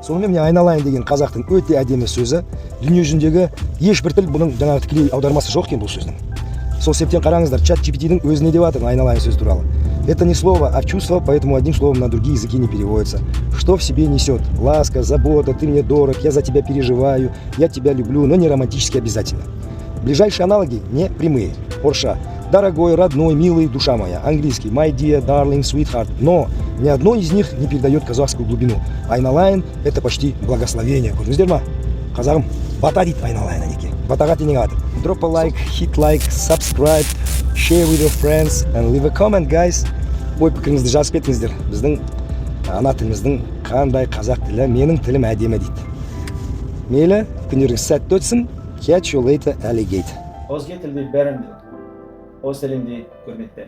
Сонымен мен айналайын деген қазақтың өте әдемі сөзі. Дүние жүзіндегі ешбір тіл бұның жаңағы тікелей аудармасы жоқ екен бұл сөздің. Сол себептен қараңыздар, чат GPT-дің өзіне деп жатыр айналайын сөз туралы. Это не слово, а чувство, поэтому одним словом на другие языки не переводится. Что в себе несет? Ласка, забота, ты мне дорог, я за тебя переживаю, я тебя люблю, но не романтически обязательно. Ближайшие аналоги не прямые. Орша. Дорогой, родной, милый, душа моя. Английский. My dear, darling, sweetheart. Но ни одно из них не передает казахскую глубину. Айналайын – это почти благословение. Көрдіңіздер ма? Қазағым бата дейді айналайын әнеке. Батаға тенең атыр. Drop a like, hit like, subscribe, share with your friends and leave a comment, guys. Ой пікіріңізді жазып кетіңіздер. Біздің ана тіліміздің қандай қазақ тілі, менің тілім әдемі дейді. Мейлі, күндеріңіз сәтті өтсін. Catch you later, alligator. Өзге тілді бәрін, өз тілімді көрмекте.